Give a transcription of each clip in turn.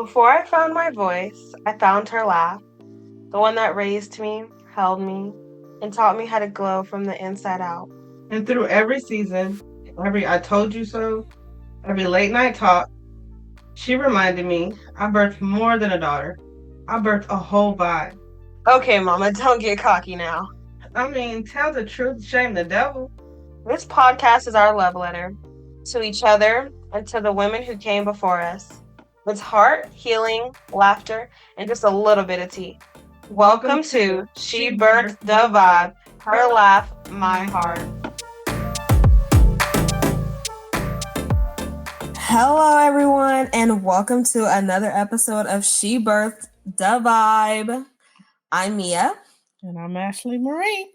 Before I found my voice, I found her laugh, the one that raised me, held me, and taught me how to glow from the inside out. And through every season, every I told you so, every late night talk, she reminded me I birthed more than a daughter. I birthed a whole vibe. Okay, Mama, don't get cocky now. I mean, tell the truth, shame the devil. This podcast is our love letter to each other and to the women who came before us. It's heart, healing, laughter, and just a little bit of tea. Welcome to She Birthed the Vibe. Her laugh, my heart. Hello, everyone, and welcome to another episode of She Birthed the Vibe. I'm Mia. And I'm Ashley Marie.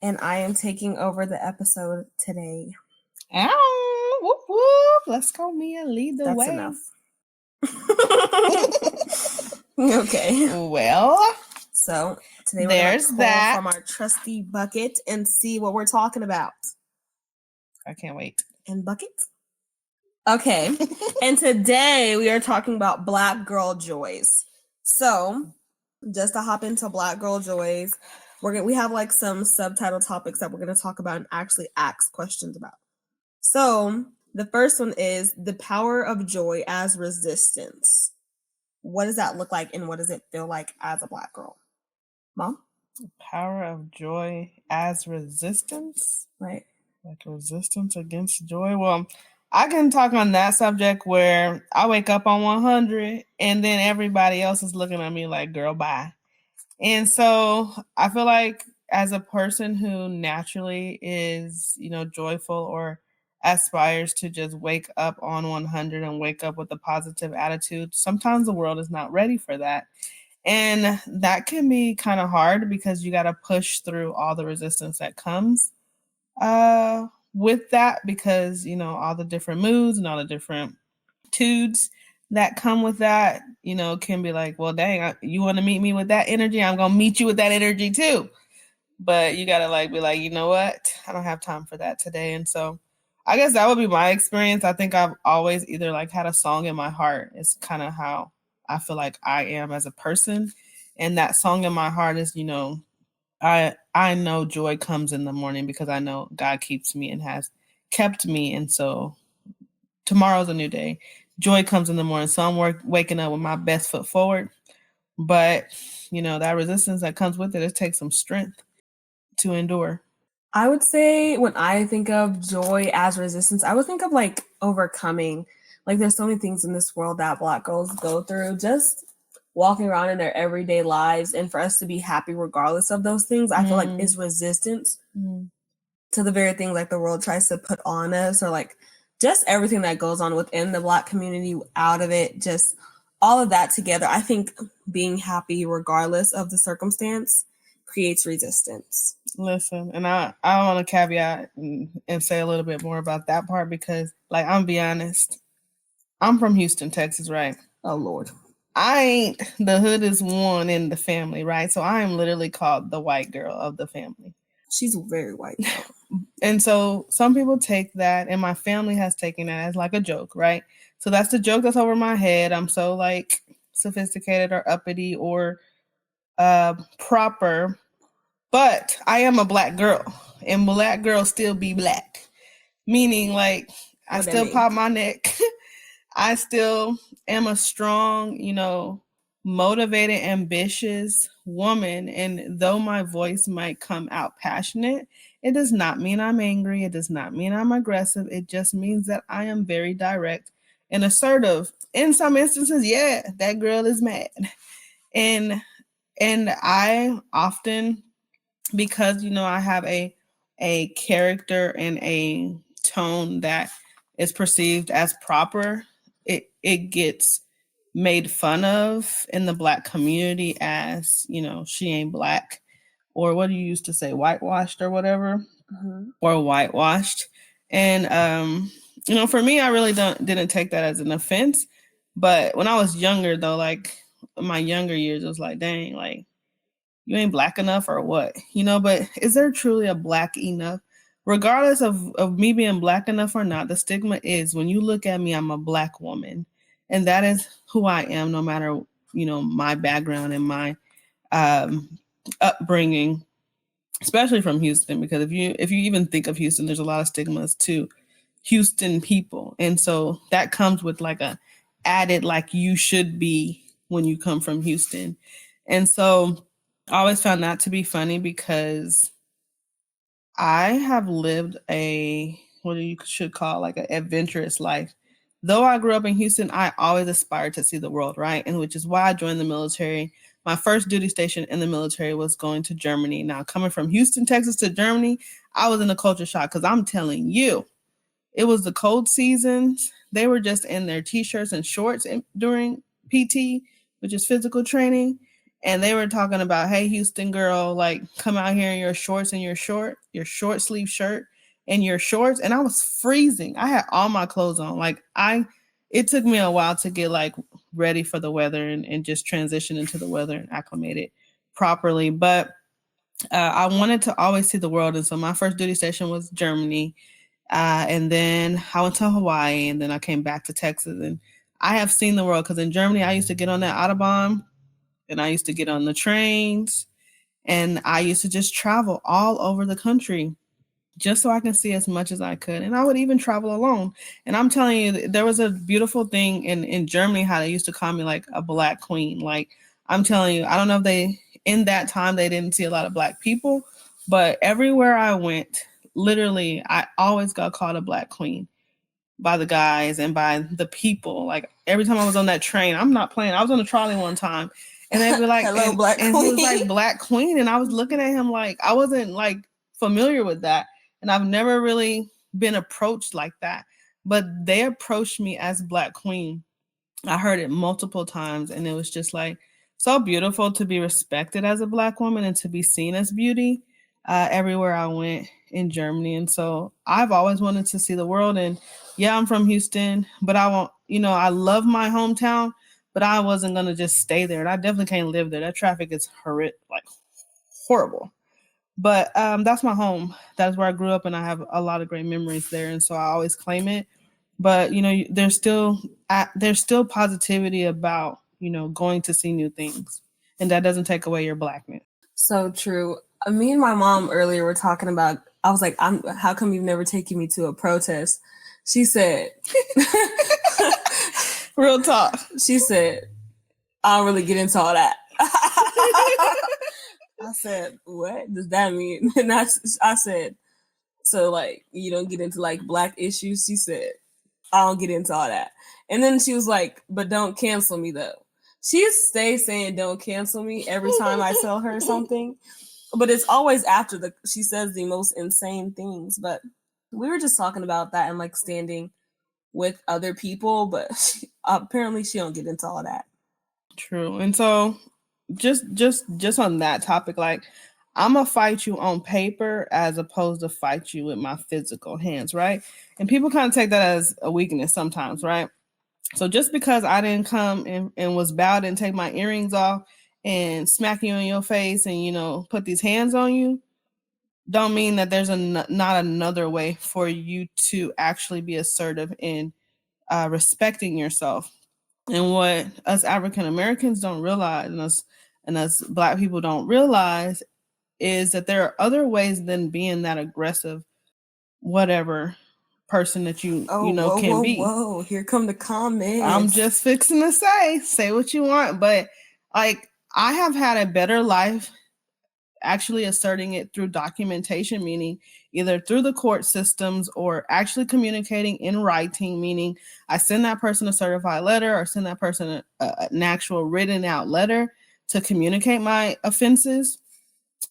And I am taking over the episode today. Ow! Whoop whoop! Let's go, Mia. Lead the way. That's enough. Okay. Well, so today there's we're that from our trusty bucket and see what we're talking about. I can't wait. And buckets. Okay. And today we are talking about Black girl joys. So, just to hop into Black girl joys, we have like some subtitle topics that we're going to talk about and actually ask questions about. So, the first one is the power of joy as resistance. What does that look like and what does it feel like as a Black girl? Mom? The power of joy as resistance? Right. Like resistance against joy? Well, I can talk on that subject where I wake up on 100 and then everybody else is looking at me like, girl, bye. And so I feel like as a person who naturally is, joyful or aspires to just wake up on 100 and wake up with a positive attitude, sometimes the world is not ready for that. And that can be kind of hard because you got to push through all the resistance that comes with that because, all the different moods and all the different attitudes that come with that, can be like, well, dang, you want to meet me with that energy? I'm going to meet you with that energy too. But you got to be like, you know what? I don't have time for that today. And so I guess that would be my experience. I think I've always either had a song in my heart. It's kind of how I feel like I am as a person. And that song in my heart is, I know joy comes in the morning because I know God keeps me and has kept me. And so tomorrow's a new day. Joy comes in the morning. So I'm waking up with my best foot forward. But, that resistance that comes with it takes some strength to endure. I would say when I think of joy as resistance, I would think of overcoming. There's so many things in this world that Black girls go through, just walking around in their everyday lives. And for us to be happy regardless of those things, I feel like is resistance to the very things the world tries to put on us or just everything that goes on within the Black community, out of it, just all of that together. I think being happy regardless of the circumstance creates resistance. Listen, and I want to caveat and say a little bit more about that part because, I'm gonna be honest, I'm from Houston, Texas, right? Oh, Lord. The hood is one in the family, right? So I am literally called the white girl of the family. She's very white. And so some people take that, and my family has taken that as a joke, right? So that's the joke that's over my head. I'm so sophisticated or uppity or proper, but I am a Black girl, and Black girls still be Black, meaning I still pop my neck. I still am a strong, motivated, ambitious woman. And though my voice might come out passionate, it does not mean I'm angry. It does not mean I'm aggressive. It just means that I am very direct and assertive. In some instances, yeah, that girl is mad. And I often, because, I have a character and a tone that is perceived as proper, it gets made fun of in the Black community as, she ain't Black, or what do you used to say, whitewashed or whatever, or whitewashed. And, for me, I really didn't take that as an offense. But when I was younger, though, my younger years, it was dang, you ain't Black enough or what, but is there truly a Black enough? Regardless of me being Black enough or not, the stigma is when you look at me, I'm a Black woman. And that is who I am, no matter, my background and my um, upbringing, especially from Houston. Because if you even think of Houston, there's a lot of stigmas to Houston people, and so that comes with like a added like you should be when you come from Houston. And so I always found that to be funny because I have lived a what you should call like an adventurous life. Though I grew up in Houston, I always aspired to see the world, right? And which is why I joined the military. My first duty station in the military was going to Germany. Now, coming from Houston, Texas to Germany, I was in a culture shock because I'm telling you, it was the cold seasons. They were just in their t-shirts and shorts during PT, which is physical training. And they were talking about, hey, Houston girl, like come out here in your shorts and your short sleeve shirt and your shorts. And I was freezing. I had all my clothes on. It took me a while to get like ready for the weather and just transition into the weather and acclimate it properly. But I wanted to always see the world. And so my first duty station was Germany. And then I went to Hawaii, and then I came back to Texas. And I have seen the world because in Germany, I used to get on that Autobahn and I used to get on the trains and I used to just travel all over the country just so I can see as much as I could. And I would even travel alone. And I'm telling you, there was a beautiful thing in Germany how they used to call me like a black queen. Like, I'm telling you, I don't know if in that time, they didn't see a lot of black people, but everywhere I went, literally, I always got called a black queen by the guys and by the people. Like every time I was on that train, I'm not playing. I was on a trolley one time and they'd be like, Hello, Black and Queen. he was like Black Queen. And I was looking at him like I wasn't like familiar with that. And I've never really been approached like that. But they approached me as Black Queen. I heard it multiple times and it was just like so beautiful to be respected as a Black woman and to be seen as beauty everywhere I went in Germany. And so I've always wanted to see the world. And yeah, I'm from Houston, but I won't, I love my hometown, but I wasn't going to just stay there. And I definitely can't live there. That traffic is horrific, like horrible. But that's my home. That's where I grew up and I have a lot of great memories there. And so I always claim it. But, there's still positivity about, going to see new things. And that doesn't take away your blackness. So true. Me and my mom earlier were talking about, I was like, how come you've never taken me to a protest? She said, real talk. She said, I don't really get into all that. I said, what does that mean? And I said, so like, you don't get into like black issues? She said, I don't get into all that. And then she was like, but don't cancel me though. She stays saying don't cancel me every time I tell her something. But it's always after she says the most insane things. But we were just talking about that and like standing with other people, but apparently she don't get into all that. True. And so just on that topic, like I'm gonna fight you on paper as opposed to fight you with my physical hands, right? And people kind of take that as a weakness sometimes, right? So just because I didn't come and was bowed and take my earrings off and smack you in your face and put these hands on you, don't mean that there's not another way for you to actually be assertive in respecting yourself. And what us African Americans don't realize, and us Black people don't realize, is that there are other ways than being that aggressive, whatever person that you can be. Whoa! Here come the comments. I'm just fixing to say what you want, but like I have had a better life actually asserting it through documentation, meaning either through the court systems or actually communicating in writing, meaning I send that person a certified letter or send that person an actual written out letter to communicate my offenses.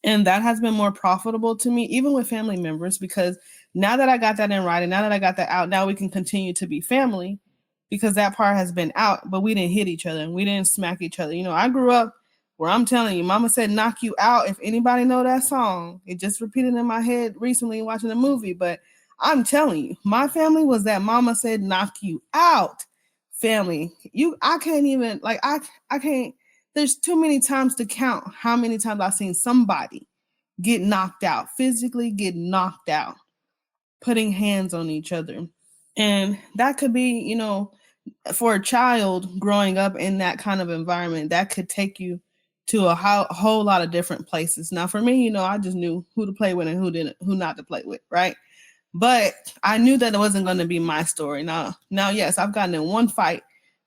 And that has been more profitable to me, even with family members, because now that I got that in writing, now that I got that out, now we can continue to be family because that part has been out, but we didn't hit each other and we didn't smack each other. I grew up where I'm telling you, mama said, knock you out. If anybody know that song, it just repeated in my head recently watching a movie, but I'm telling you, my family was that mama said, knock you out family. I can't even I can't, there's too many times to count how many times I've seen somebody get knocked out, physically get knocked out, putting hands on each other. And that could be, for a child growing up in that kind of environment, that could take you to a whole lot of different places. Now, for me, I just knew who to play with and who not to play with, right? But I knew that it wasn't going to be my story. Now, yes, I've gotten in one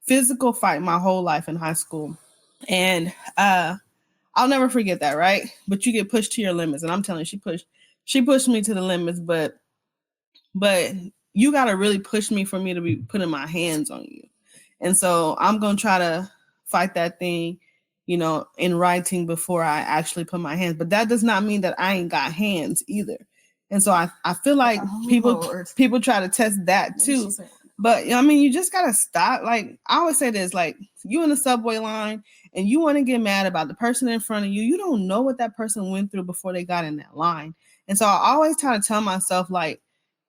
physical fight my whole life in high school. And I'll never forget that, right? But you get pushed to your limits. And I'm telling you, she pushed me to the limits, but you got to really push me for me to be putting my hands on you. And so I'm going to try to fight that thing, in writing before I actually put my hands. But that does not mean that I ain't got hands either. And so I feel like people try to test that too. But you just got to stop. Like, I always say this, like, you in the subway line and you want to get mad about the person in front of you. You don't know what that person went through before they got in that line. And so I always try to tell myself, like,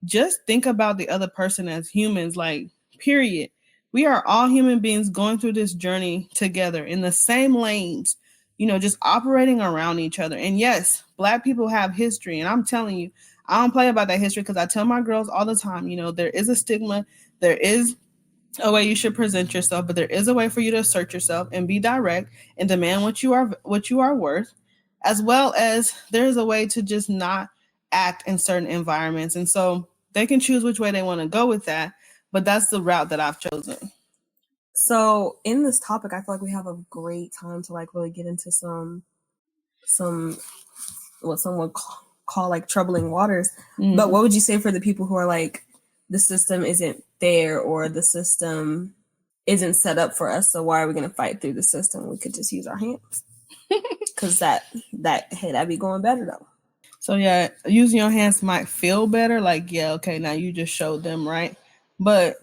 just think about the other person as humans, like, period. We are all human beings going through this journey together in the same lanes, just operating around each other. And yes, Black people have history. And I'm telling you, I don't play about that history because I tell my girls all the time, there is a stigma. There is a way you should present yourself, but there is a way for you to assert yourself and be direct and demand what you are worth, as well as there's a way to just not act in certain environments. And so they can choose which way they want to go with that, but that's the route that I've chosen. So in this topic, I feel like we have a great time to like really get into some what some would call like troubling waters. Mm-hmm. But what would you say for the people who are like, the system isn't there or the system isn't set up for us, so why are we going to fight through the system? We could just use our hands. Because that'd be going better though. So yeah, using your hands might feel better. Like, yeah, okay, now you just showed them, right? But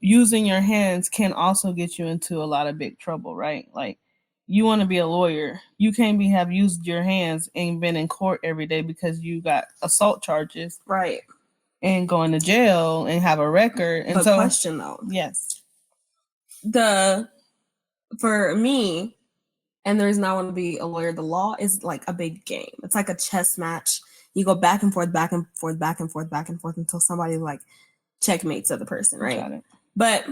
using your hands can also get you into a lot of big trouble, right? Like, you want to be a lawyer. You can't have used your hands and been in court every day because you got assault charges. Right. And going to jail and have a record. And but so, question though. Yes. For me, and the reason I want to be a lawyer, the law is like a big game. It's like a chess match. You go back and forth, back and forth, back and forth, back and forth until somebody like checkmates the other person, right? Got it. But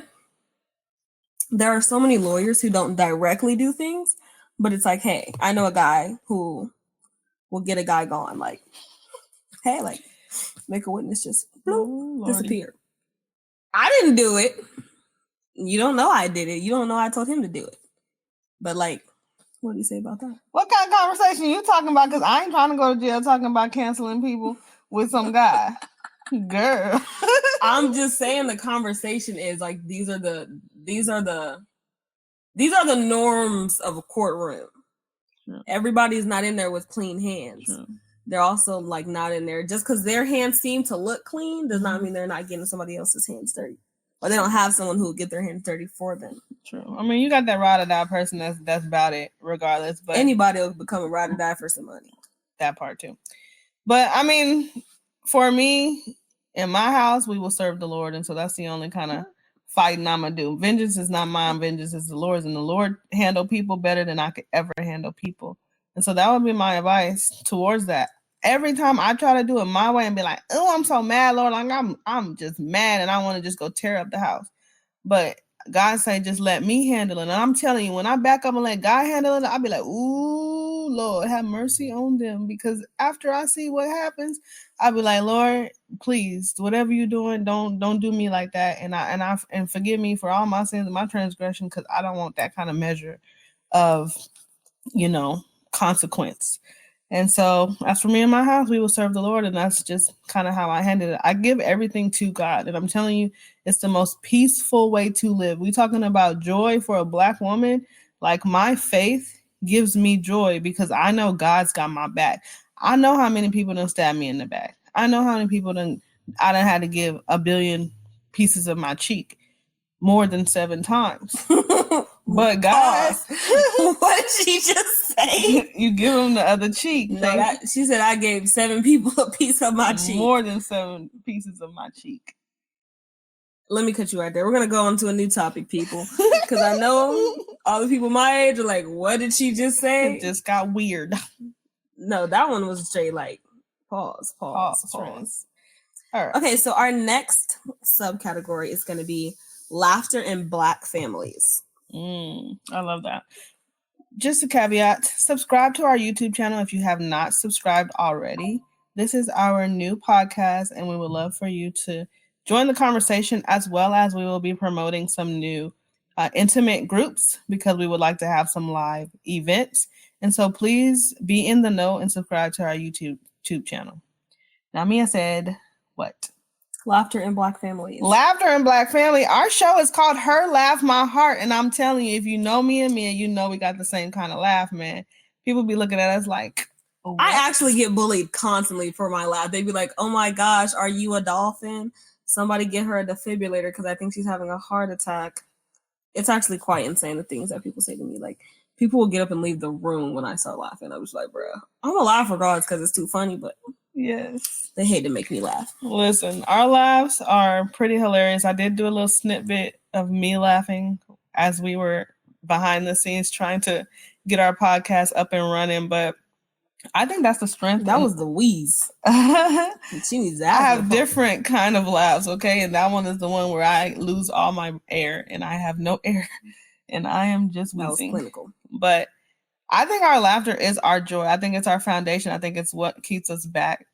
there are so many lawyers who don't directly do things, but it's like, hey, I know a guy who will get a guy gone. Like, hey, like, make a witness just disappear. I didn't do it. You don't know I did it. You don't know I told him to do it. But like, what do you say about that? What kind of conversation you talking about? Because I ain't trying to go to jail talking about canceling people with some guy. Girl. I'm just saying the conversation is like these are the norms of a courtroom. Sure. Everybody's not in there with clean hands. Sure. They're also like not in there just because their hands seem to look clean does not mean they're not getting somebody else's hands dirty. Or they don't have someone who will get their hands dirty for them. True. I mean, you got that ride or die person that's about it regardless. But anybody will become a ride or die for some money. That part too. But I mean, for me, in my house, we will serve the Lord. And so that's the only kind of fighting I'm going to do. Vengeance is not mine. Vengeance is the Lord's. And the Lord handle people better than I could ever handle people. And so that would be my advice towards that. Every time I try to do it my way and be like, oh, I'm so mad, Lord. Like I'm just mad and I want to just go tear up the house. But God say, just let me handle it. And I'm telling you, when I back up and let God handle it, I'll be like, ooh, Lord, have mercy on them. Because after I see what happens, I'll be like, Lord, please, whatever you're doing, don't do me like that. And forgive me for all my sins and my transgression, because I don't want that kind of measure of, consequence. And so as for me and my house, we will serve the Lord. And that's just kind of how I handle it. I give everything to God. And I'm telling you, it's the most peaceful way to live. We talking about joy for a Black woman. Like, my faith gives me joy because I know God's got my back. I know how many people done stabbed me in the back. I know how many people I done had to give 1 billion pieces of my cheek more than 7 times. But God, what did she just say? You give them the other cheek. No, she said I gave 7 people a piece of my cheek. More than 7 pieces of my cheek. Let me cut you right there. We're gonna go on to a new topic, people, because I know all the people my age are like, "What did she just say?" It just got weird. No, that one was straight like pause. All right. Okay, so our next subcategory is going to be laughter in Black families. I love that. Just a caveat, subscribe to our YouTube channel if you have not subscribed already. This is our new podcast, and we would love for you to join the conversation, as well as we will be promoting some new intimate groups because we would like to have some live events. And so please be in the know and subscribe to our YouTube channel. Now, Mia said, what? Laughter in Black families. Laughter in Black family. Our show is called Her Laugh My Heart. And I'm telling you, if you know me and Mia, you know we got the same kind of laugh, man. People be looking at us like, what? I actually get bullied constantly for my laugh. They be like, oh my gosh, are you a dolphin? Somebody get her a defibrillator because I think she's having a heart attack. It's actually quite insane, the things that people say to me. Like, people will get up and leave the room when I start laughing. I was like, bro, I'm going to laugh regardless because it's too funny, but yes, they hate to make me laugh. Listen, our laughs are pretty hilarious. I did do a little snippet of me laughing as we were behind the scenes trying to get our podcast up and running, but I think that's the strength. That was the wheeze. She needs that. I have different kind of laughs, okay? And that one is the one where I lose all my air and I have no air and I am just wheezing. That was clinical. But I think our laughter is our joy. I think it's our foundation. I think it's what keeps us back,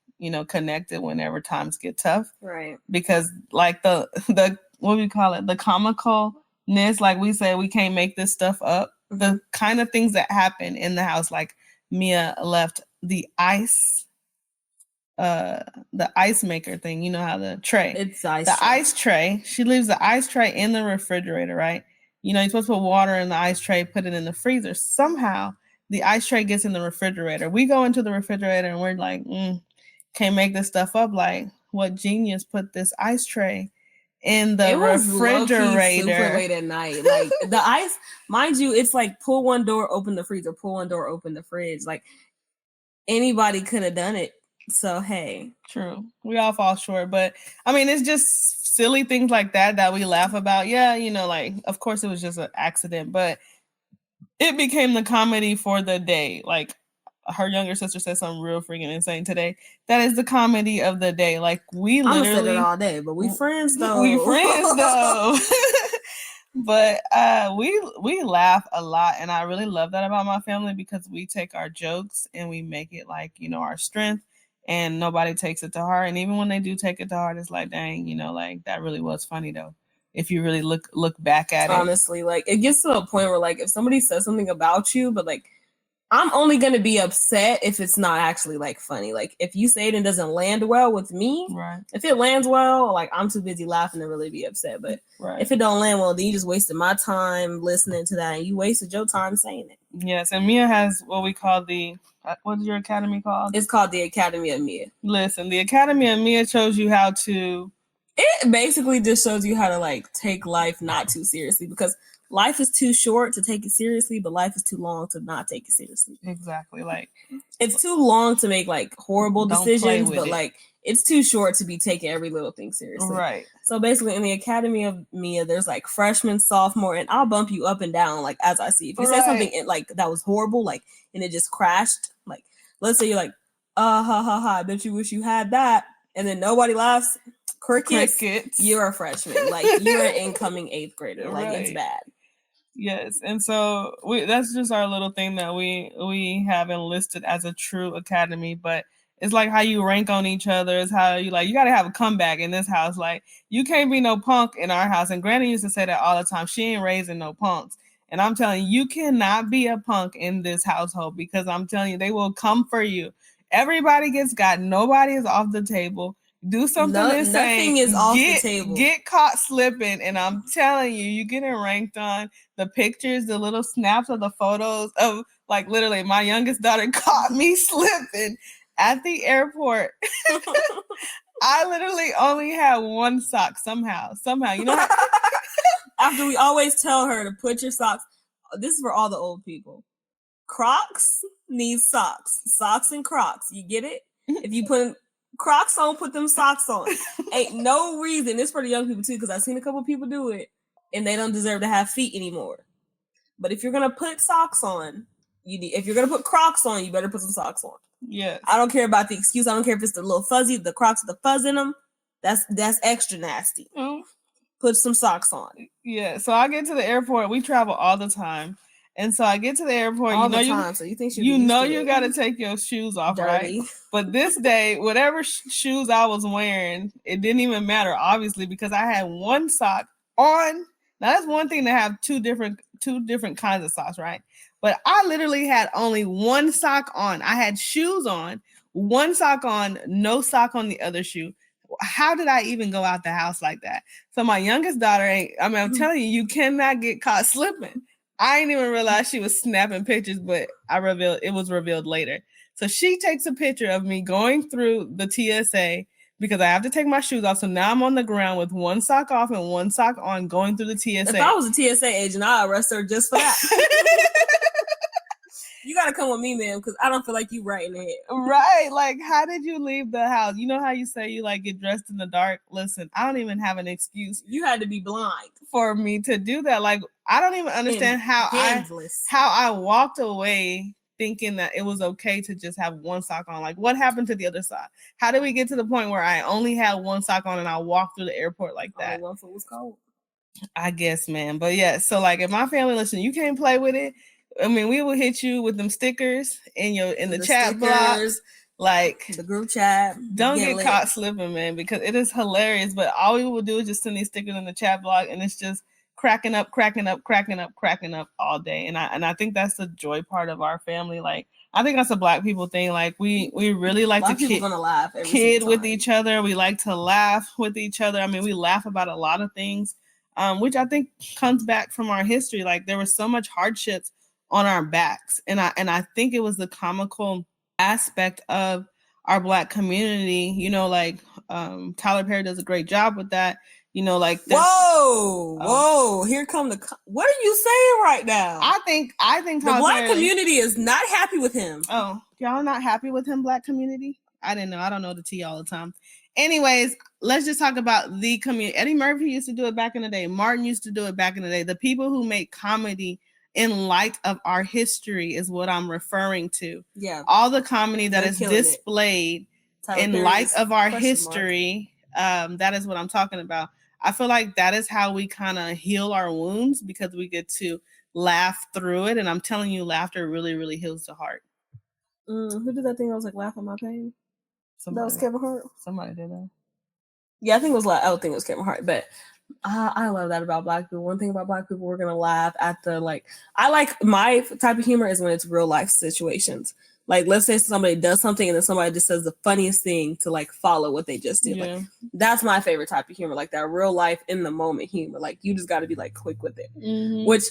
connected whenever times get tough. Right. Because like the what we call it, the comicalness, like we say, we can't make this stuff up. The kind of things that happen in the house, like Mia left the ice maker thing. You know how the tray. It's ice. The ice tray. She leaves the ice tray in the refrigerator, right? You're supposed to put water in the ice tray, put it in the freezer. Somehow the ice tray gets in the refrigerator. We go into the refrigerator and we're like, can't make this stuff up. Like, what genius put this ice tray in the refrigerator? Super late at night. Like the ice, mind you, it's like pull one door, open the freezer, pull one door, open the fridge. Like anybody could have done it. So hey, true. We all fall short, but I mean, it's just silly things like that we laugh about. Yeah, like of course it was just an accident, but it became the comedy for the day. Like her younger sister said something real freaking insane today. That is the comedy of the day. Like we literally I'm said it all day, but we friends though. But we laugh a lot, and I really love that about my family because we take our jokes and we make it like our strength, and nobody takes it to heart. And even when they do take it to heart, it's like, dang, like that really was funny though. If you really look back at it. Honestly, like it gets to a point where like if somebody says something about you, but like I'm only going to be upset if it's not actually like funny. Like if you say it and doesn't land well with me, right. If it lands well, like I'm too busy laughing to really be upset. But if it don't land well, then you just wasted my time listening to that and you wasted your time saying it. Yes. And Mia has what we call what is your academy called? It's called the Academy of Mia. Listen, the Academy of Mia shows you how to... It basically just shows you how to like take life not too seriously because life is too short to take it seriously, but life is too long to not take it seriously. Exactly. Like it's too long to make like horrible decisions, but like it's too short to be taking every little thing seriously. Right. So basically in the Academy of Mia, there's like freshman, sophomore, and I'll bump you up and down like as I see. If you say something like that was horrible, like and it just crashed, like let's say you're like, ha ha ha, I bet you wish you had that, and then nobody laughs. Crickets. You're a freshman. Like you're an incoming 8th grader. Like it's bad. Yes. And so that's just our little thing that we have enlisted as a true academy, but it's like how you rank on each other. It's how you you got to have a comeback in this house. Like you can't be no punk in our house. And Granny used to say that all the time. She ain't raising no punks. And I'm telling you, you cannot be a punk in this household because I'm telling you, they will come for you. Everybody gets got. Nobody is off the table. Do something insane. Nothing is off the table. Get caught slipping, and I'm telling you, you're getting ranked on the pictures, the little snaps of the photos of like literally my youngest daughter caught me slipping at the airport. I literally only had one sock somehow, how after we always tell her to put your socks. This is for all the old people. Crocs need socks and Crocs. You get it? If you put Crocs on, put them socks on. Ain't no reason. It's for the young people too, because I've seen a couple people do it, and they don't deserve to have feet anymore. But if you're gonna put socks on, if you're gonna put Crocs on, you better put some socks on. Yes. I don't care about the excuse. I don't care if it's the little fuzzy, the Crocs with the fuzz in them. That's extra nasty. Put some socks on. Yeah, so I get to the airport. We travel all the time. And so I get to the airport. All the time. So you think she'd be used to it. Got to take your shoes off, Dirty. right? But this day, whatever shoes I was wearing, it didn't even matter, obviously, because I had one sock on. Now that's one thing to have two different kinds of socks, right? But I literally had only one sock on. I had shoes on, one sock on, no sock on the other shoe. How did I even go out the house like that? So my youngest daughter I'm telling you, you cannot get caught slipping. I didn't even realize she was snapping pictures, but it was revealed later. So she takes a picture of me going through the TSA because I have to take my shoes off. So now I'm on the ground with one sock off and one sock on going through the TSA. If I was a TSA agent, I'd arrest her just for that. You gotta come with me, man, because I don't feel like you right in the head. Right. Like, how did you leave the house? You know how you say you like get dressed in the dark? Listen, I don't even have an excuse. You had to be blind for me to do that. Like, I don't even understand how I walked away thinking that it was okay to just have one sock on. Like, what happened to the other sock? How did we get to the point where I only had one sock on and I walked through the airport like that? One foot was cold. I guess, man. But yeah, so like if my family listen, you can't play with it. I mean, we will hit you with them stickers in the chat box, like the group chat. Don't get caught slipping, man, because it is hilarious. But all we will do is just send these stickers in the chat block, and it's just cracking up all day. And I think that's the joy part of our family. Like, I think that's a Black people thing. Like, we really like to kid with each other. We like to laugh with each other. I mean, we laugh about a lot of things, which I think comes back from our history. Like, there was so much hardships on our backs, and I think it was the comical aspect of our Black community. You know, like Tyler Perry does a great job with that. You know, like whoa, here come what are you saying right now? I think the Black community is not happy with him. Oh, y'all not happy with him, Black community? I didn't know. I don't know the tea all the time. Anyways, let's just talk about the community. Eddie Murphy used to do it back in the day. Martin used to do it back in the day. The people who make comedy in light of our history is what I'm referring to. Yeah. All the comedy that is displayed in light of our history, that is what I'm talking about. I feel like that is how we kind of heal our wounds, because we get to laugh through it. And I'm telling you, laughter really, really heals the heart. Who did that thing? I was like, laugh at my pain. That was Kevin Hart. Somebody did that. Yeah, I think it was Kevin Hart, but I love that about Black people. One thing about Black people, we're gonna laugh at I like my type of humor is when it's real life situations. Like, let's say somebody does something and then somebody just says the funniest thing to like follow what they just did. Yeah. Like, that's my favorite type of humor, like that real life in the moment humor. Like, you just got to be like quick with it. Mm-hmm. Which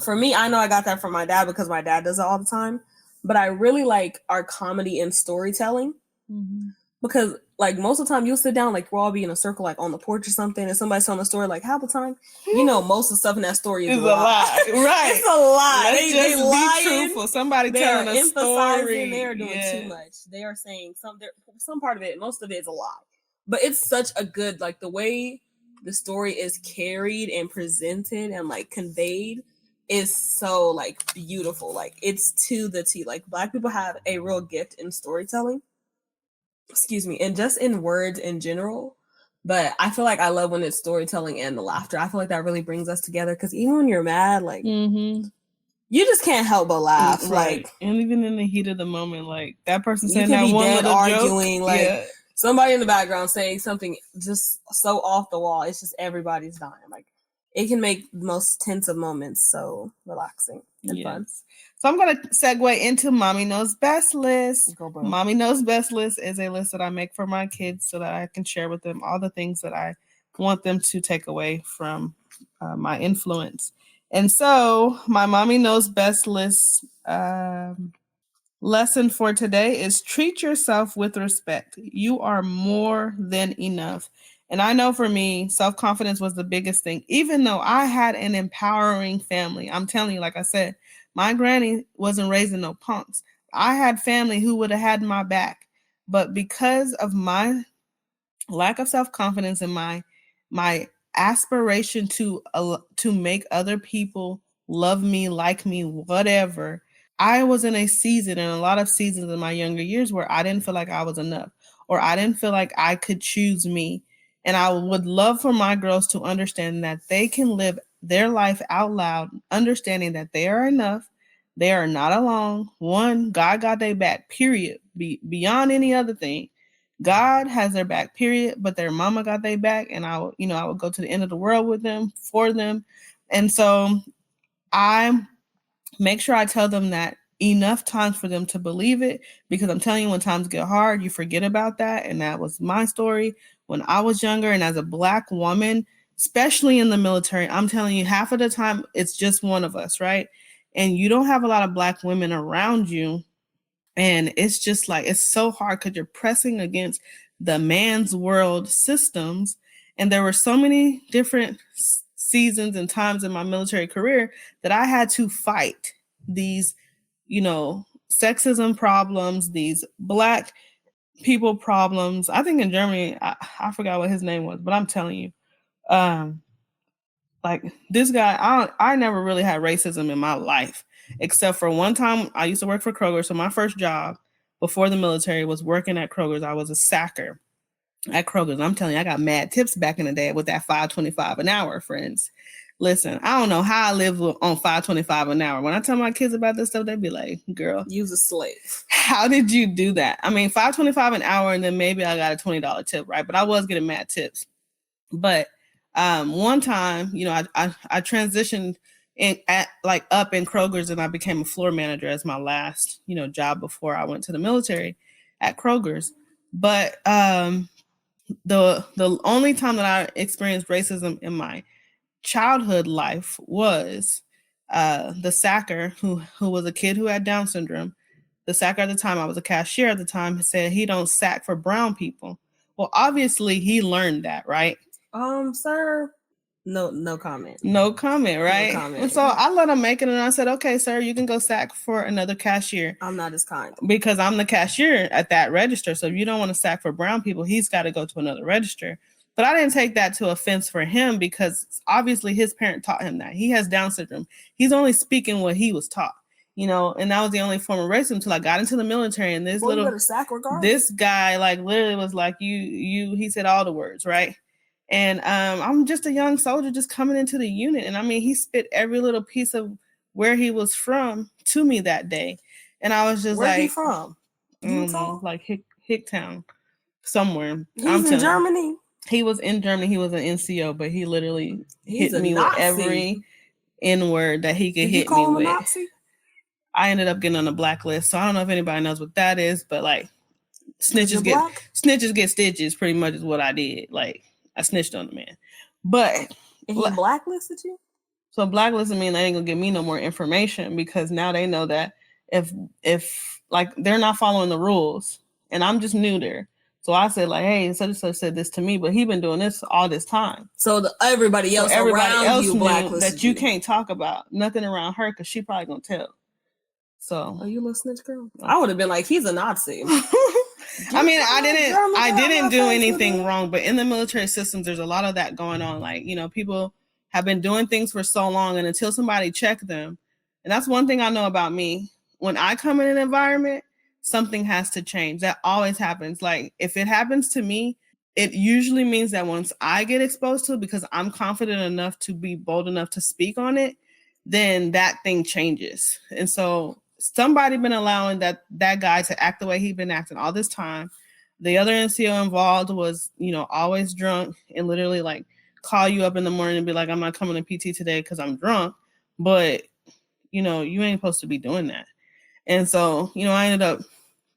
for me, I know I got that from my dad because my dad does it all the time. But I really like our comedy and storytelling. Mm-hmm. Because like most of the time you'll sit down, like we'll all be in a circle, like on the porch or something, and somebody's telling a story, like half the time, you know, most of the stuff in that story is a lie. Right. It's a lie. They lying. Be truthful. Somebody telling a story. They are doing too much. They are saying some part of it, most of it is a lie. But it's such a good, like the way the story is carried and presented and like conveyed is so like beautiful. Like, it's to the T. Like, Black people have a real gift in storytelling. Excuse me, and just in words in general. But I feel like I love when it's storytelling and the laughter. I feel like that really brings us together, because even when you're mad, like you just can't help but laugh. Right. Like, and even in the heat of the moment, like that person saying that one little arguing, joke, like somebody in the background saying something just so off the wall. It's just everybody's dying. Like, it can make the most tense of moments so relaxing and fun. So I'm going to segue into Mommy Knows Best List. Mommy Knows Best List is a list that I make for my kids so that I can share with them all the things that I want them to take away from my influence. And so my Mommy Knows Best List lesson for today is treat yourself with respect. You are more than enough. And I know for me, self-confidence was the biggest thing, even though I had an empowering family. I'm telling you, like I said, my granny wasn't raising no punks. I had family who would have had my back. But because of my lack of self-confidence and my aspiration to make other people love me, like me, whatever, I was in a season, and a lot of seasons in my younger years, where I didn't feel like I was enough, or I didn't feel like I could choose me. And I would love for my girls to understand that they can live their life out loud, understanding that they are enough. They are not alone. One, God got their back, period. Beyond any other thing. God has their back, period, but their mama got their back, and I would go to the end of the world with them, for them. And so I make sure I tell them that enough times for them to believe it, because I'm telling you, when times get hard, you forget about that. And that was my story when I was younger. And as a Black woman, especially in the military, I'm telling you, half of the time it's just one of us, right? And you don't have a lot of Black women around you. And it's just like, it's so hard because you're pressing against the man's world systems. And there were so many different seasons and times in my military career that I had to fight these, sexism problems, these Black people problems. I think in Germany, I forgot what his name was, but I'm telling you, like this guy, I never really had racism in my life, except for one time I used to work for Kroger. So my first job before the military was working at Kroger's. I was a sacker at Kroger's. I'm telling you, I got mad tips back in the day with that $5.25 an hour, friends. Listen, I don't know how I live on $5.25 an hour. When I tell my kids about this stuff, they'd be like, girl, use a slave. How did you do that? I mean, $5.25 an hour, and then maybe I got a $20 tip, right? But I was getting mad tips. But one time, I transitioned up in Kroger's, and I became a floor manager as my last, job before I went to the military at Kroger's. But the only time that I experienced racism in my childhood life was the sacker who was a kid who had Down syndrome. The sacker at the time, I was a cashier at the time, said he don't sack for brown people. Well, obviously he learned that, right? Sir, no comment. No comment, right? No comment. And so I let him make it, and I said, okay, sir, you can go sack for another cashier. I'm not as kind. Because I'm the cashier at that register. So if you don't want to sack for brown people, he's got to go to another register. But I didn't take that to offense for him, because obviously his parent taught him that. He has Down syndrome. He's only speaking what he was taught, and that was the only form of racism until I got into the military. And this guy like literally was like, he said all the words, right? And I'm just a young soldier just coming into the unit. And I mean, he spit every little piece of where he was from to me that day. And I was just Where's he from? Like Hicktown, somewhere. He's in Germany. He was in Germany. He was an NCO, but he literally hit me with every N-word that he could hit me with. Nazi? I ended up getting on the blacklist. So I don't know if anybody knows what that is, but like snitches get stitches, pretty much is what I did. Like I snitched on the man. But and he blacklisted you? So blacklisted mean they ain't gonna give me no more information, because now they know that if like they're not following the rules, and I'm just new there. So I said like, hey, such and such said this to me, but he been doing this all this time. So everybody else around you blacklisted that you can't talk about nothing around her, because she probably gonna tell. So are you a little snitch girl? I would have been like, he's a Nazi. I mean, I didn't do anything wrong, but in the military systems, there's a lot of that going on. Like, people have been doing things for so long, and until somebody check them, and that's one thing I know about me. When I come in an environment, something has to change. That always happens. Like if it happens to me, it usually means that once I get exposed to it, because I'm confident enough to be bold enough to speak on it, then that thing changes. And so somebody been allowing that guy to act the way he'd been acting all this time. The other NCO involved was, always drunk and literally like call you up in the morning and be like, I'm not coming to PT today because I'm drunk. But, you ain't supposed to be doing that. And so, I ended up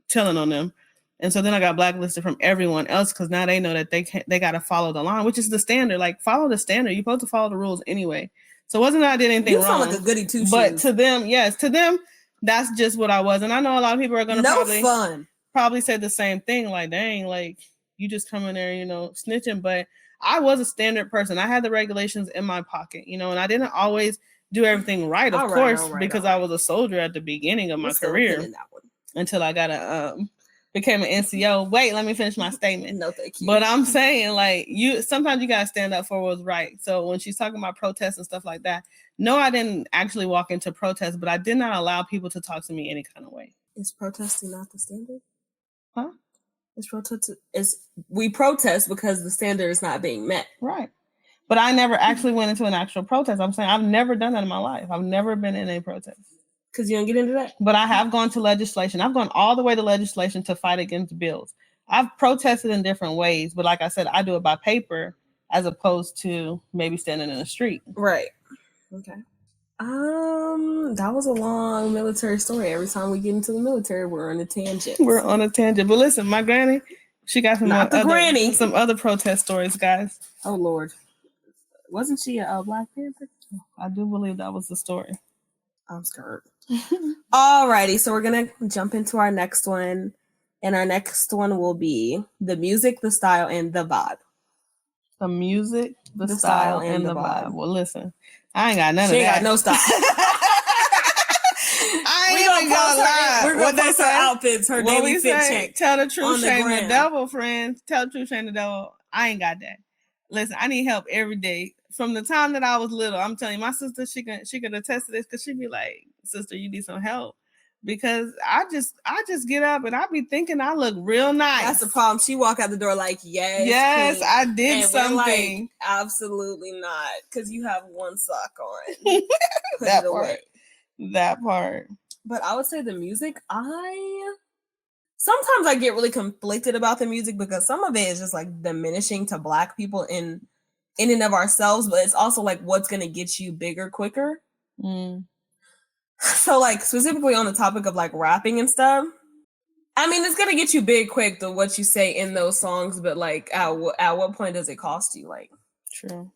telling on them. And so then I got blacklisted from everyone else, because now they know that they got to follow the line, which is the standard. Like follow the standard. You're supposed to follow the rules anyway. So it wasn't that I did anything wrong. You sound like a goody two shoes. But to them, that's just what I was. And I know a lot of people are going to probably say the same thing. Like, dang, like you just come in there, snitching. But I was a standard person. I had the regulations in my pocket, and I didn't always do everything right, of course, because I was a soldier at the beginning of my career until I got became an NCO. Wait, let me finish my statement. No, thank you. But I'm saying, like, sometimes you gotta stand up for what's right. So when she's talking about protests and stuff like that, no, I didn't actually walk into protests, but I did not allow people to talk to me any kind of way. Is protesting not the standard? Huh? We protest because the standard is not being met. Right. But I never actually went into an actual protest. I'm saying I've never done that in my life. I've never been in a protest. Because you don't get into that? But I have gone to legislation. I've gone all the way to legislation to fight against bills. I've protested in different ways, but like I said, I do it by paper as opposed to maybe standing in the street. Right. Okay. That was a long military story. Every time we get into the military, we're on a tangent. We're on a tangent. But listen, my granny, she got some other protest stories, guys. Oh Lord. Wasn't she a Black Panther? I do believe that was the story. I'm scared. Alrighty, so we're gonna jump into our next one. And our next one will be the music, the style, and the vibe. The music, the style, and the vibe. Well, listen, I ain't got none of that. She ain't got no style. I ain't even gonna lie. We're gonna post her outfits, her daily fit check. Tell the truth, shame the devil, friends. Tell the truth, shame the devil. I ain't got that. Listen, I need help every day. From the time that I was little, I'm telling you, my sister, she could attest to this because she'd be like, sister, you need some help. Because I just get up and I be thinking I look real nice. That's the problem. She walk out the door like, yes, queen. I did and something. Like, absolutely not, because you have one sock on. That part. That part. But I would say the music, sometimes I get really conflicted about the music because some of it is just like diminishing to Black people in and of ourselves, but it's also like what's gonna get you bigger quicker. So like specifically on the topic of like rapping and stuff, I mean it's gonna get you big quick to what you say in those songs, but like at what point does it cost you? Like, true.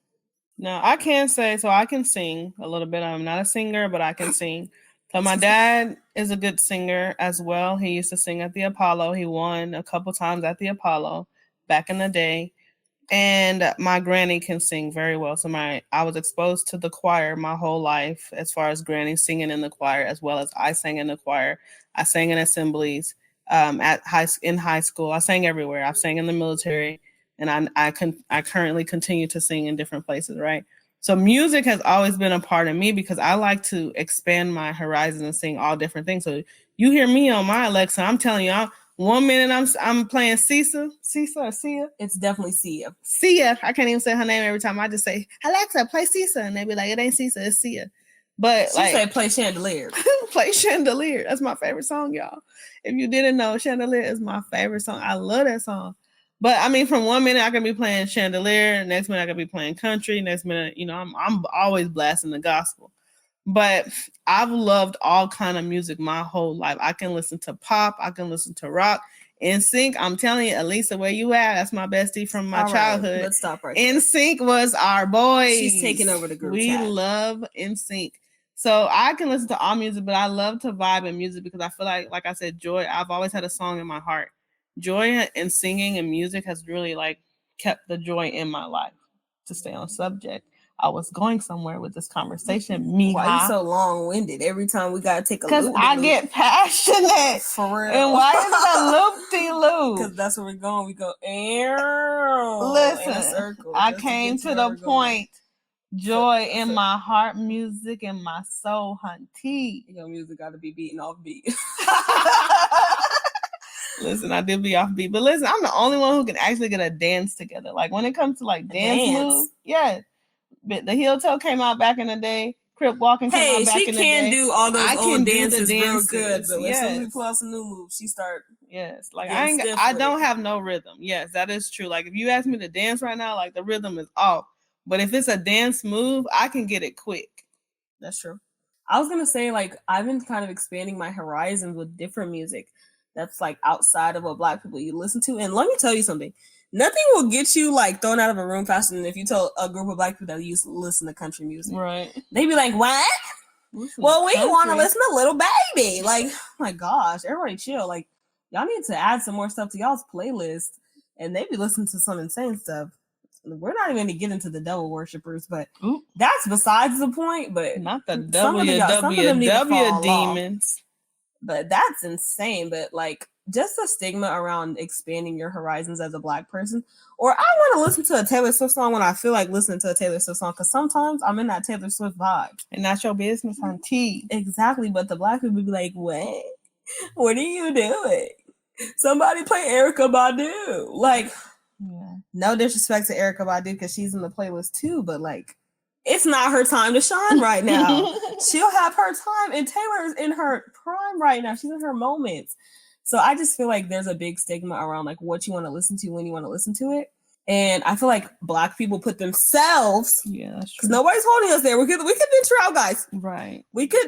Now I can say, so I can sing a little bit. I'm not a singer, but I can sing. So my dad is a good singer as well. He used to sing at the Apollo. He won a couple times at the Apollo back in the day. And my granny can sing very well. So I was exposed to the choir my whole life as far as granny singing in the choir, as well as I sang in the choir. I sang in assemblies in high school. I sang everywhere. I sang in the military, and I currently continue to sing in different places, right? So music has always been a part of me because I like to expand my horizons and sing all different things. So you hear me on my Alexa, I'm telling you, 1 minute I'm playing Cisa or Sia. It's definitely Sia. Sia. I can't even say her name every time. I just say, Alexa, play Cisa. And they be like, it ain't Cisa, it's Sia. But she said play Chandelier. Play Chandelier. That's my favorite song, y'all. If you didn't know, Chandelier is my favorite song. I love that song. But I mean, from 1 minute I can be playing Chandelier, next minute I can be playing country, next minute, I'm always blasting the gospel. But I've loved all kind of music my whole life. I can listen to pop, I can listen to rock. NSYNC, I'm telling you, Elisa, where you at? That's my bestie from my childhood. Let's stop right there. NSYNC was our boys. She's taking over the group chat. We love NSYNC. So I can listen to all music, but I love to vibe in music because I feel like I said, joy, I've always had a song in my heart. Joy and singing and music has really like kept the joy in my life. To stay on subject, I was going somewhere with this conversation. Mija. Why are you so long-winded? Every time we gotta take a because I get passionate. For real. And why is it a loop-de-loop? Because that's where we're going. We go, listen, in a circle. I came to the point. Joy in my heart, music in my soul, hunty. Your music got to be beating off beat. Listen, I did be off beat, but listen, I'm the only one who can actually get a dance together. Like when it comes to like dance moves, yeah. But the heel toe came out back in the day. Crip walking came out back in the day. She can do all those old dances real good. But when somebody pull out some new moves, she start. Yes, like I don't have no rhythm. Yes, that is true. Like if you ask me to dance right now, like the rhythm is off. But if it's a dance move, I can get it quick. That's true. I was gonna say like I've been kind of expanding my horizons with different music that's like outside of what Black people you listen to. And let me tell you something. Nothing will get you like thrown out of a room faster than if you tell a group of Black people that you listen to country music. Right. They be like, what? Well, we want to listen to Little Baby. Like, oh my gosh, everybody chill. Like, y'all need to add some more stuff to y'all's playlist. And they be listening to some insane stuff. We're not even going to get into the devil worshippers, but that's besides the point. But not the WWW demons. But that's insane. But like, just the stigma around expanding your horizons as a Black person. Or I want to listen to a Taylor Swift song when I feel like listening to a Taylor Swift song, because sometimes I'm in that Taylor Swift vibe. And that's your business, auntie. Exactly. But the Black people be like, what? What are you doing? Somebody play Erica Badu. Like, Yeah. no disrespect to Erica Badu because she's in the playlist too, but like, it's not her time to shine right now. She'll have her time, and Taylor's in her prime right now. She's in her moments. So I just feel like there's a big stigma around like what you want to listen to when you want to listen to it. And I feel like Black people put themselves, Yeah, that's because true. nobody's holding us there. We could venture out, guys. Right. We could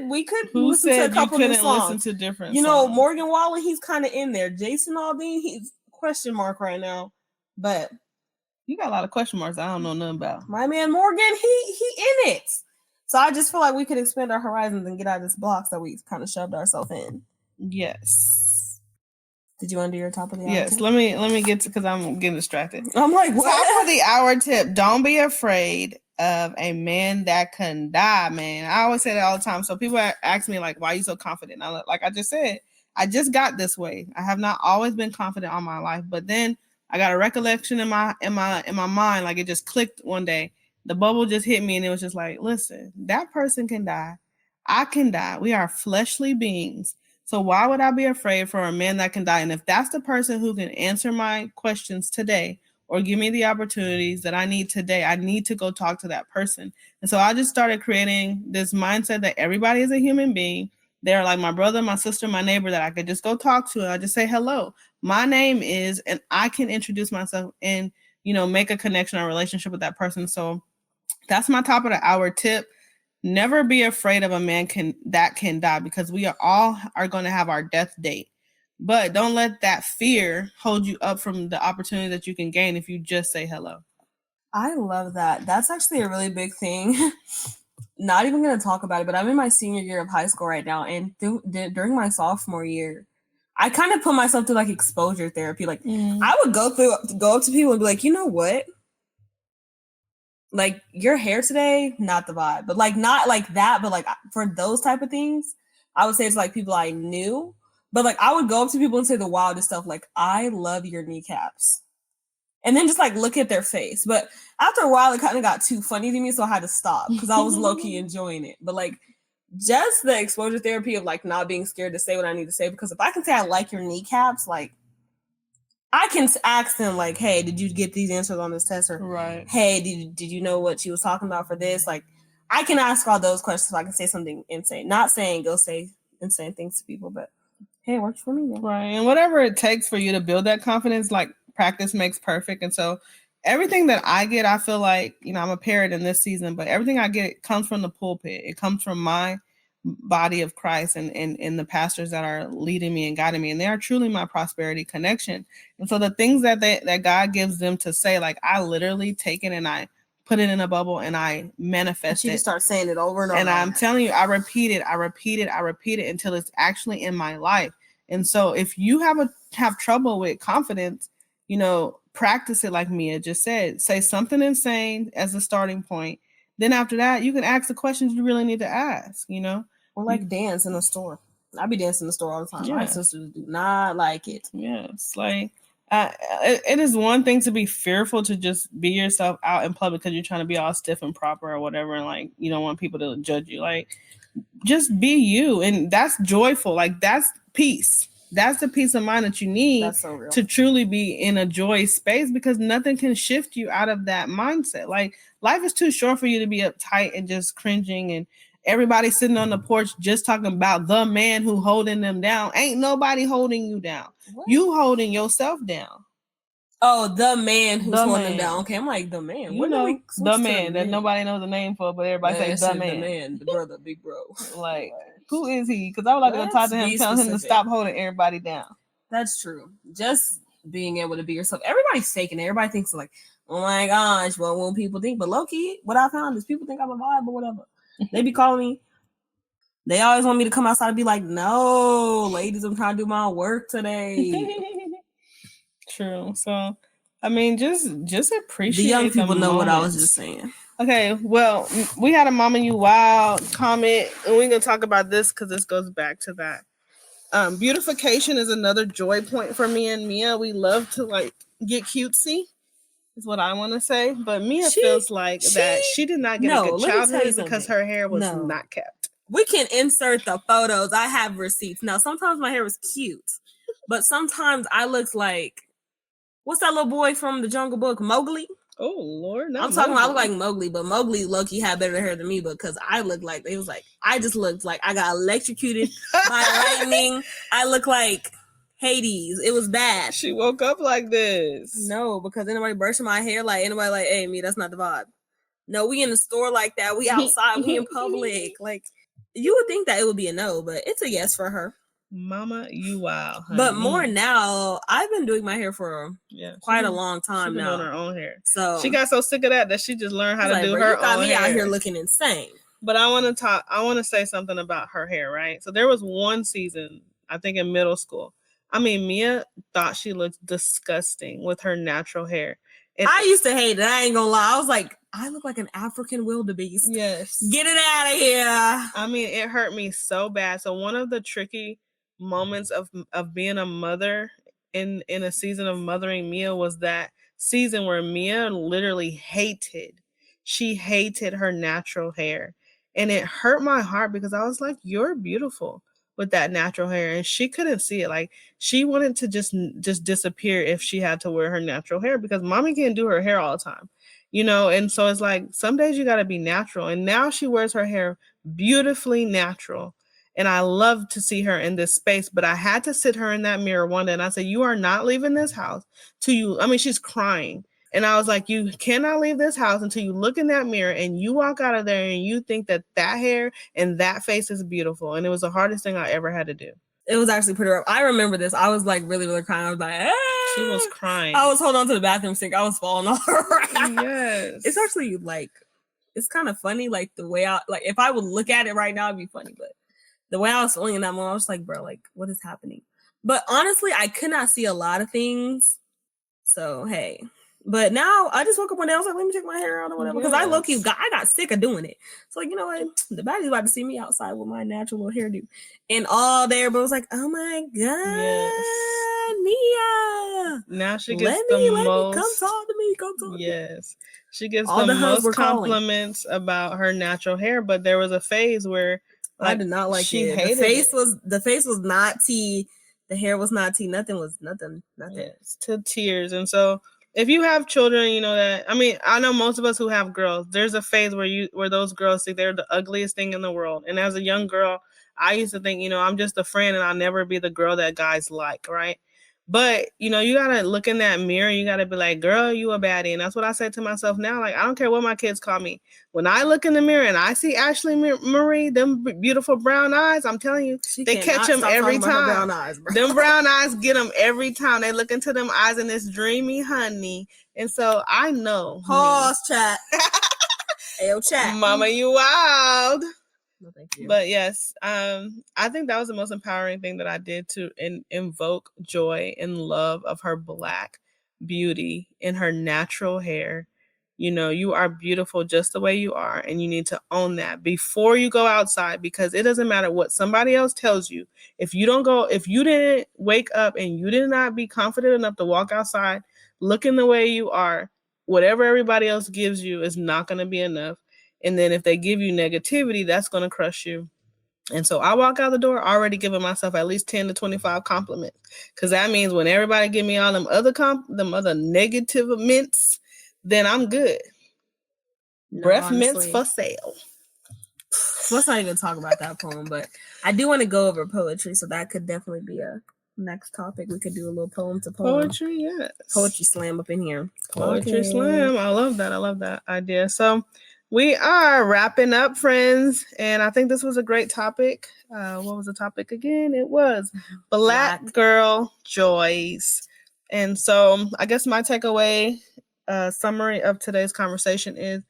Who listen to a said you couple new couldn't songs. listen to different You know, songs? Morgan Wallen, he's kind of in there. Jason Aldean, he's question mark right now. But you got a lot of question marks I don't know nothing about. My man Morgan, he in it. So I just feel like we could expand our horizons and get out of this box that we kind of shoved ourselves in. Yes. Did you want to do your top of the hour? Yes, tip? let me get to, because I'm getting distracted. I'm like, what? Top of the hour tip: don't be afraid of a man that can die, man. I always say that all the time. So people ask me like, why are you so confident? Like I just said, I just got this way. I have not always been confident all my life, but then I got a recollection in my mind, like it just clicked one day. The bubble just hit me, and it was just like, listen, that person can die. I can die. We are fleshly beings. So why would I be afraid for a man that can die? And if that's the person who can answer my questions today or give me the opportunities that I need today, I need to go talk to that person. And so I just started creating this mindset that everybody is a human being. They're like my brother, my sister, my neighbor that I could just go talk to. And I just say, hello, my name is, and I can introduce myself and, make a connection or relationship with that person. So that's my top of the hour tip. Never be afraid of a man that can die, because we are going to have our death date. But don't let that fear hold you up from the opportunity that you can gain if you just say hello. I love that. That's actually a really big thing. Not even going to talk about it, but I'm in my senior year of high school right now. And during my sophomore year, I kind of put myself through like exposure therapy. Like I would go up to people and be like, you know what? Like your hair today, not the vibe, but like not like that, but like for those type of things, I would say it's like people I knew, but like I would go up to people and say the wildest stuff, like I love your kneecaps, and then just like look at their face. But after a while, it kind of got too funny to me, so I had to stop because I was low key enjoying it. But like just the exposure therapy of like not being scared to say what I need to say, because if I can say I like your kneecaps, like I can ask them like, hey, did you get these answers on this test? Or right. Hey, did you know what she was talking about for this? Like I can ask all those questions so I can say something insane. Not saying go say insane things to people, but hey, it works for me. Man. Right. And whatever it takes for you to build that confidence, like practice makes perfect. And so everything that I get, I feel like, I'm a parent in this season, but everything I get comes from the pulpit. It comes from my body of Christ and the pastors that are leading me and guiding me, and they are truly my prosperity connection. And so the things that God gives them to say, like I literally take it and I put it in a bubble and I manifest it. Just start saying it over and over. And I'm telling you, I repeat it until it's actually in my life. And so if you have trouble with confidence, practice it like Mia just said. Say something insane as a starting point. Then after that, you can ask the questions you really need to ask, Or like dance in a store. I be dancing in the store all the time. Yeah. My sisters do not like it. Yes, like it is one thing to be fearful to just be yourself out in public because you're trying to be all stiff and proper or whatever, and like you don't want people to judge you. Like just be you, and that's joyful. Like that's peace. That's the peace of mind that you need to truly be in a joy space, because nothing can shift you out of that mindset. Like life is too short for you to be uptight and just cringing and everybody sitting on the porch just talking about the man who holding them down. Ain't nobody holding you down. What? You holding yourself down. Oh, the man who's holding them down. Okay, I'm like, the man. You know, the man that nobody knows the name for, but everybody say the man. The man, the brother, big bro. Like, who is he? Because I would like to go talk to him, tell him to stop holding everybody down. That's true. Just being able to be yourself. Everybody's faking it. Everybody thinks like, oh my gosh, what will people think? But low key, what I found is people think I'm a vibe or whatever. They be calling me. They always want me to come outside and be like, no, ladies, I'm trying to do my work today. True. So, I mean, just appreciate the young people know moments. what I was just saying. Okay, well, we had a Mama You Wild comment, and we're going to talk about this because this goes back to that. Beautification is another joy point for me and Mia. We love to, like, get cutesy, is what I want to say. But Mia feels like that she did not get a good childhood because her hair was not kept. We can insert the photos. I have receipts. Now, sometimes my hair was cute, But sometimes I look like, what's that little boy from the Jungle Book, Mowgli? Oh Lord, I'm talking about I look like Mowgli, but Mowgli low-key had better hair than me because I looked like, it was like, I just looked like I got electrocuted by lightning. I look like Hades. It was bad. She woke up like this. No, because anybody brushing my hair, like anybody like, hey, me, that's not the vibe. No, we in the store like that. We outside. We in public. Like, you would think that it would be a no, but it's a yes for her. Mama, you wow. Honey. But more now, I've been doing my hair for quite a long time she's been now. Doing her own hair. So she got so sick of that she just learned how to do her you got own me hair. out here looking insane. But I want to say something about her hair, right? So there was one season, I think in middle school. I mean, Mia thought she looked disgusting with her natural hair. And I used to hate it. I ain't gonna lie. I was like, I look like an African wildebeest. Yes. Get it out of here. I mean, it hurt me so bad. So one of the tricky moments of being a mother in a season of mothering Mia was that season where Mia literally hated her natural hair. And it hurt my heart because I was like, you're beautiful with that natural hair. And she couldn't see it. Like, she wanted to just disappear if she had to wear her natural hair because mommy can't do her hair all the time, you know? And so it's like, some days you got to be natural. And now she wears her hair beautifully natural. And I love to see her in this space, but I had to sit her in that mirror one day and I said, you are not leaving this house till you, I mean, she's crying. And I was like, you cannot leave this house until you look in that mirror and you walk out of there and you think that hair and that face is beautiful. And it was the hardest thing I ever had to do. It was actually pretty rough. I remember this. I was like really, really crying. I was like, she was crying. I was holding on to the bathroom sink. I was falling off around. Yes. It's actually like, it's kind of funny. Like the way like if I would look at it right now, it'd be funny. But the way I was feeling in that moment, I was like, bro, like what is happening? But honestly, I could not see a lot of things. So, hey. But now I just woke up one day. I was like, let me check my hair out or whatever. Because I low-key I got sick of doing it. So, like, you know what? The body's about to see me outside with my natural little hairdo. And all day, everybody was like, oh my God, Mia. Now she gets let me, come talk to me. Come talk to me. Yes. She gets all the most compliments about her natural hair. But there was a phase where I did not like it. The face was not tea. The hair was not tea. Nothing was nothing. Yes, to tears. And so if you have children, you know that, I mean, I know most of us who have girls, there's a phase where those girls think they're the ugliest thing in the world. And as a young girl, I used to think, you know, I'm just a friend and I'll never be the girl that guys like, right? But, you know, you got to look in that mirror. You got to be like, girl, you a baddie. And that's what I say to myself now. Like, I don't care what my kids call me. When I look in the mirror and I see Ashley Marie, them beautiful brown eyes, I'm telling you, they catch them every time. Brown eyes, bro. Them brown eyes get them every time. They look into them eyes and it's dreamy honey. And so I know. Pause, chat. Ayo, chat. Mama, you wild. No, thank you. But yes, I think that was the most empowering thing that I did to invoke joy and love of her Black beauty in her natural hair. You know, you are beautiful just the way you are, and you need to own that before you go outside, because it doesn't matter what somebody else tells you. If you didn't wake up and you did not be confident enough to walk outside looking the way you are, whatever everybody else gives you is not going to be enough. And then if they give you negativity, that's going to crush you. And so I walk out the door already giving myself at least 10 to 25 compliments. Because that means when everybody give me all them other negative mints, then I'm good. No, breath honestly, mints for sale. Let's not even talk about that poem, but I do want to go over poetry. So that could definitely be a next topic. We could do a little poem to poem. Poetry, yes. Poetry slam up in here. Poetry slam. I love that idea. So we are wrapping up, friends, and I think this was a great topic. What was the topic again? It was Black Girl Joys. And so I guess my takeaway summary of today's conversation is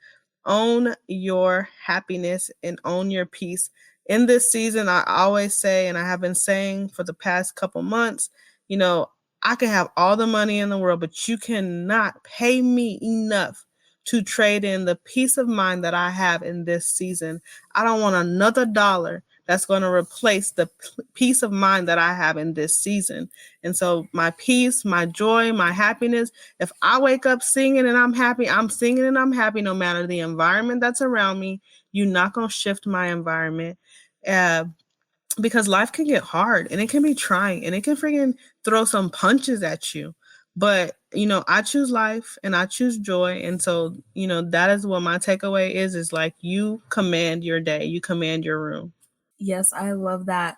own your happiness and own your peace. In this season, I always say, and I have been saying for the past couple months, you know, I can have all the money in the world, but you cannot pay me enough to trade in the peace of mind that I have in this season. I don't want another dollar that's going to replace the peace of mind that I have in this season. And so my peace, my joy, my happiness, if I wake up singing and I'm happy, I'm singing and I'm happy no matter the environment that's around me. You're not going to shift my environment. Because life can get hard and it can be trying and it can freaking throw some punches at you. But, I choose life and I choose joy. And so, that is what my takeaway is like you command your day, you command your room. Yes, I love that.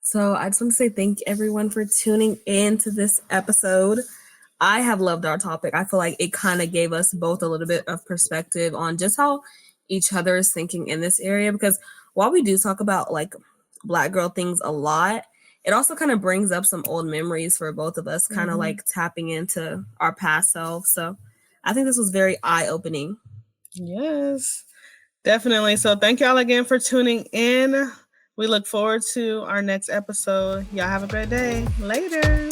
So I just want to say thank everyone for tuning in to this episode. I have loved our topic. I feel like it kind of gave us both a little bit of perspective on just how each other is thinking in this area. Because while we do talk about like Black girl things a lot, it also kind of brings up some old memories for both of us, kind of like tapping into our past selves. So I think this was very eye opening. Yes, definitely. So thank y'all again for tuning in. We look forward to our next episode. Y'all have a great day. Later.